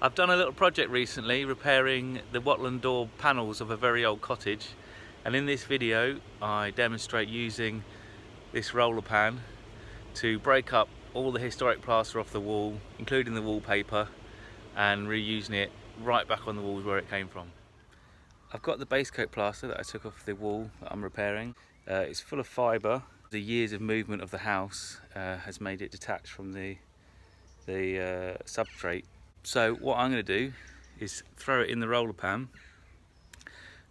I've done a little project recently repairing the Watland door panels of a very old cottage, and in this video I demonstrate using this roller pan to break up all the historic plaster off the wall, including the wallpaper, and reusing it right back on the walls where it came from. I've got the base coat plaster that I took off the wall that I'm repairing. It's full of fibre. The years of movement of the house has made it detached from the substrate. So what I'm going to do is throw it in the roller pan,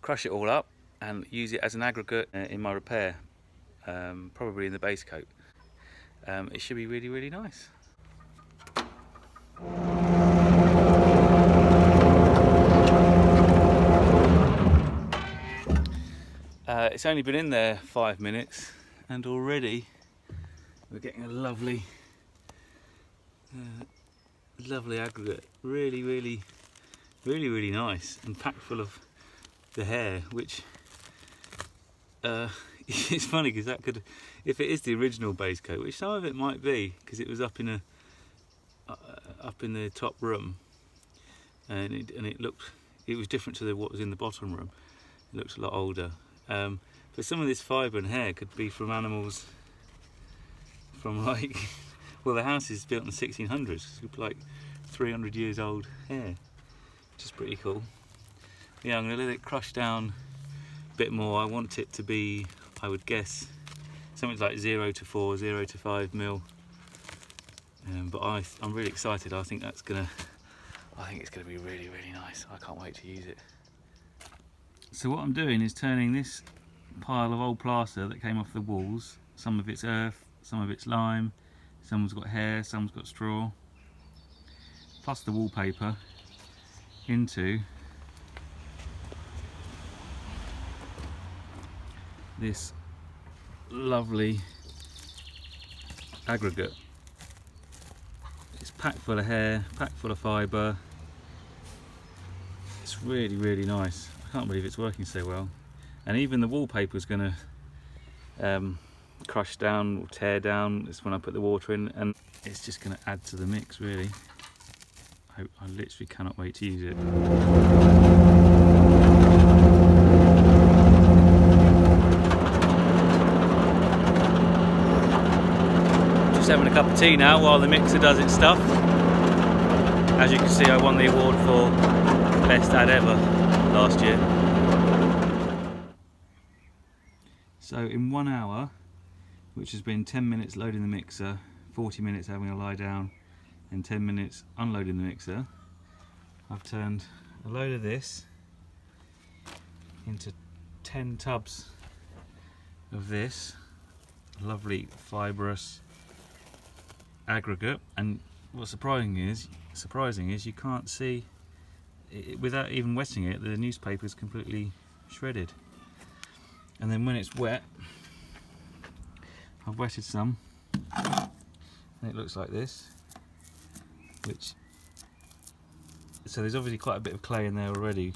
crush it all up and use it as an aggregate in my repair, probably in the base coat. It should be really, really nice. It's only been in there 5 minutes and already we're getting a lovely aggregate. Really nice and packed full of the hair, which it's funny because that could, if it is the original base coat, which some of it might be because it was up in the top room, and it was different to what was in the bottom room. It looked a lot older. But some of this fibre and hair could be from animals from like, well, the house is built in the 1600s, so it's like 300 years old hair, which is pretty cool. Yeah, I'm going to let it crush down a bit more. I want it to be, I would guess, something like 0 to 4, 0 to 5 mil. But I'm really excited. I think it's gonna be really, really nice. I can't wait to use it. So what I'm doing is turning this pile of old plaster that came off the walls, some of it's earth, some of it's lime, some's got hair, some's got straw, plus the wallpaper, into this lovely aggregate. It's packed full of hair, packed full of fibre. It's really, really nice. I can't believe it's working so well. And even the wallpaper is going to crush down or tear down. It's when I put the water in, and it's just going to add to the mix, really. I literally cannot wait to use it. Just having a cup of tea now while the mixer does its stuff. As you can see, I won the award for best ad ever last year. So in 1 hour, which has been 10 minutes loading the mixer, 40 minutes having a lie down, and 10 minutes unloading the mixer, I've turned a load of this into 10 tubs of this lovely fibrous aggregate. And what's surprising is you can't see it, without even wetting it, the newspaper is completely shredded. And then when it's wet, I've wetted some and it looks like this, so there's obviously quite a bit of clay in there already,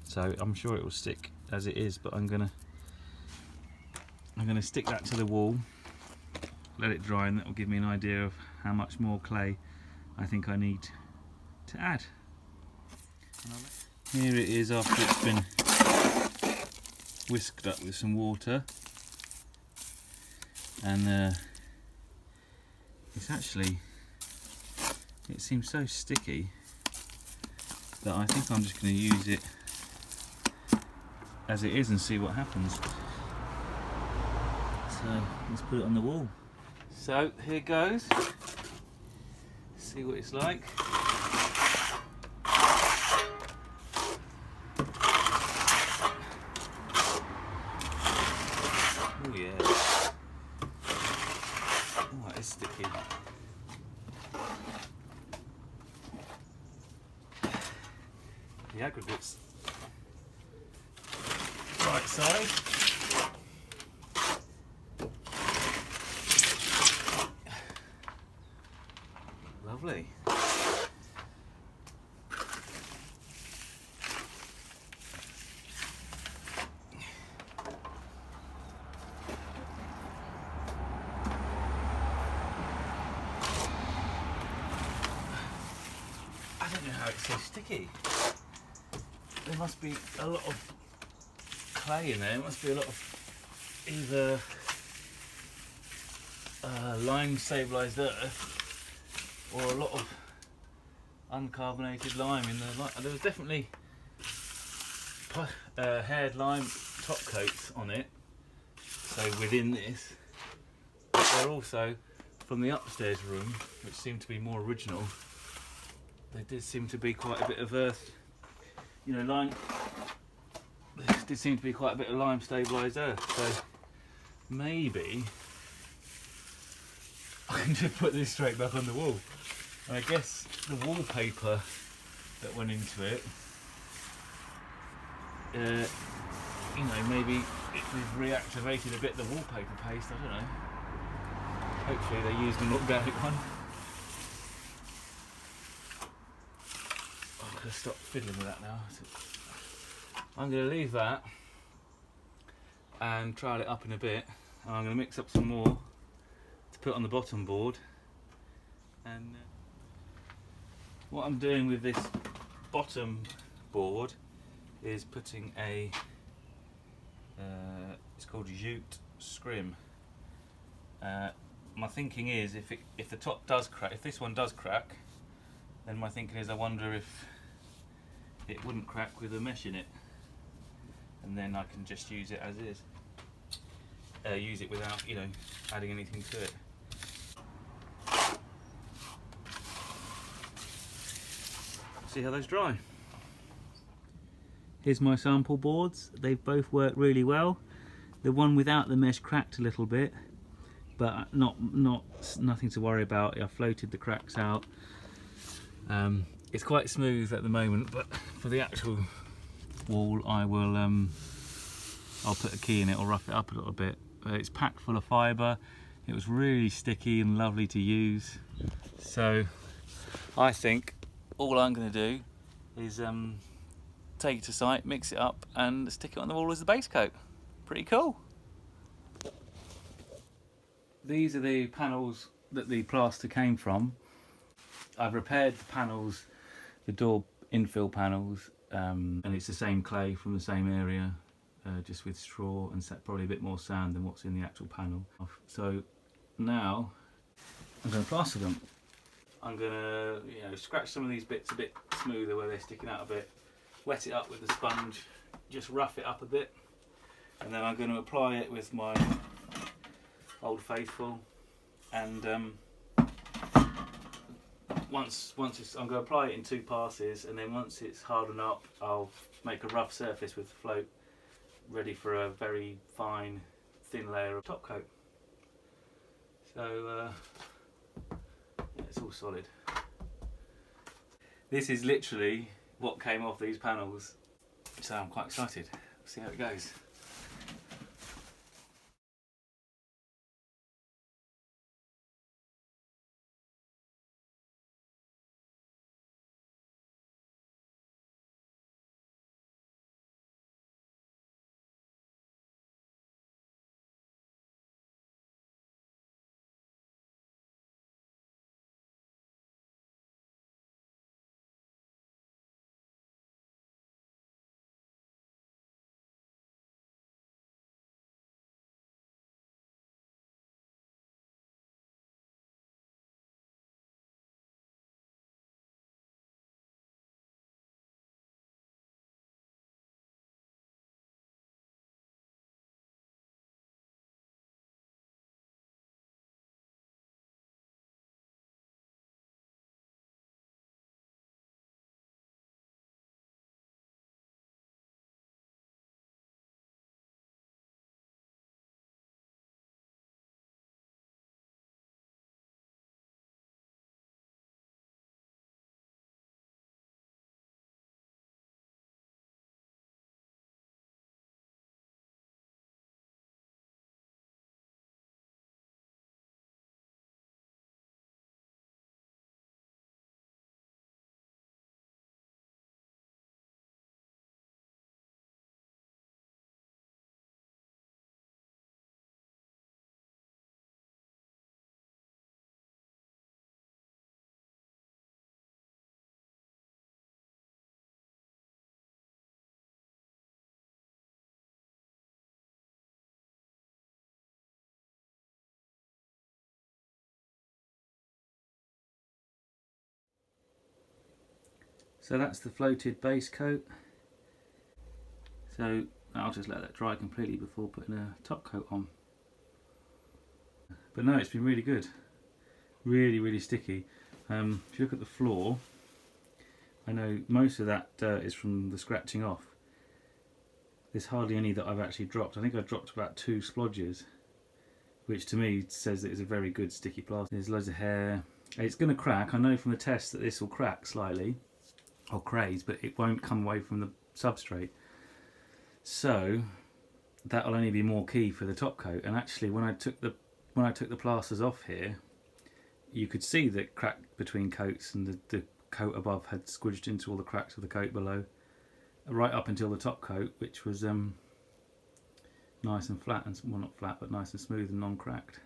so I'm sure it will stick as it is, but I'm gonna stick that to the wall, let it dry, and that will give me an idea of how much more clay I think I need to add. Here it is after it's been whisked up with some water, and it seems so sticky that I think I'm just going to use it as it is and see what happens. So let's put it on the wall. So here goes. See what it's like. Oh yeah. Oh, that is sticky. The aggregate's right size. Lovely. how it's so sticky. There must be a lot of clay in there. There must be a lot of either lime stabilised earth or a lot of uncarbonated lime in the lime. There was definitely haired lime top coats on it, so within this, but they're also from the upstairs room, which seemed to be more original. There did seem to be quite a bit of earth, you know, lime. There did seem to be quite a bit of lime stabilised earth, so maybe I can just put this straight back on the wall. And I guess the wallpaper that went into it, you know, maybe we've reactivated a bit the wallpaper paste, I don't know. Hopefully they used an organic one. I'm going to stop fiddling with that now. I'm going to leave that and trial it up in a bit, and I'm going to mix up some more to put on the bottom board. And what I'm doing with this bottom board is putting a it's called jute scrim. My thinking is if the top does crack, if this one does crack, then my thinking is I wonder if it wouldn't crack with a mesh in it, and then I can just use it as is. Use it without, you know, adding anything to it. See how those dry. Here's my sample boards. They've both worked really well. The one without the mesh cracked a little bit, but nothing to worry about. I floated the cracks out. It's quite smooth at the moment, but for the actual wall, I will I'll put a key in it or rough it up a little bit. It's packed full of fibre. It was really sticky and lovely to use. So I think all I'm going to do is take it to site, mix it up, and stick it on the wall as the base coat. Pretty cool. These are the panels that the plaster came from. I've repaired the panels, the door infill panels, and it's the same clay from the same area, just with straw and probably a bit more sand than what's in the actual panel. So now I'm going to plaster them. I'm going to, you know, scratch some of these bits a bit smoother where they're sticking out a bit, wet it up with the sponge, just rough it up a bit, and then I'm going to apply it with my Old Faithful, and once it's, I'm going to apply it in 2 passes, and then once it's hardened up, I'll make a rough surface with the float, ready for a very fine, thin layer of top coat. So yeah, it's all solid. This is literally what came off these panels, so I'm quite excited. See how it goes. So that's the floated base coat. So I'll just let that dry completely before putting a top coat on. But no, it's been really good. Really sticky. If you look at the floor, I know most of that dirt is from the scratching off. There's hardly any that I've actually dropped. I think I dropped about 2 splodges, which to me says that it's a very good sticky plaster. There's loads of hair. It's going to crack. I know from the test that this will crack slightly, or craze, but it won't come away from the substrate. So that'll only be more key for the top coat. And actually, when I took the plasters off here, you could see the crack between coats, and the coat above had squidged into all the cracks of the coat below, right up until the top coat, which was nice and flat, and well, not flat, but nice and smooth and non-cracked.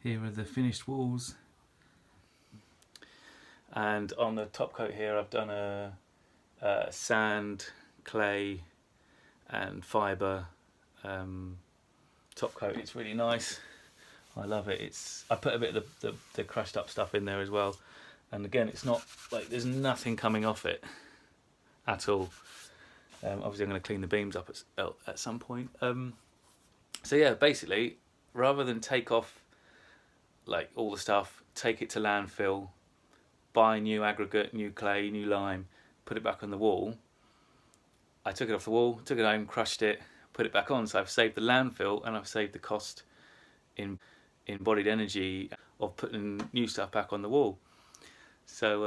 Here are the finished walls, and on the top coat here I've done a sand, clay and fibre top coat. It's really nice. I love it. I put a bit of the crushed up stuff in there as well, and again, it's not like there's nothing coming off it at all. Obviously I'm going to clean the beams up at some point. So yeah, basically, rather than take off like all the stuff, take it to landfill, buy new aggregate, new clay, new lime, put it back on the wall, I took it off the wall, took it home, crushed it, put it back on. So I've saved the landfill, and I've saved the cost in embodied energy of putting new stuff back on the wall. So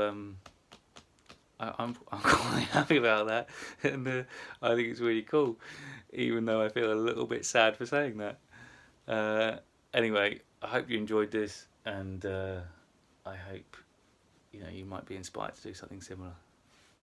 I'm quite happy about that, and I think it's really cool, even though I feel a little bit sad for saying that. Anyway, I hope you enjoyed this, and I hope you might be inspired to do something similar.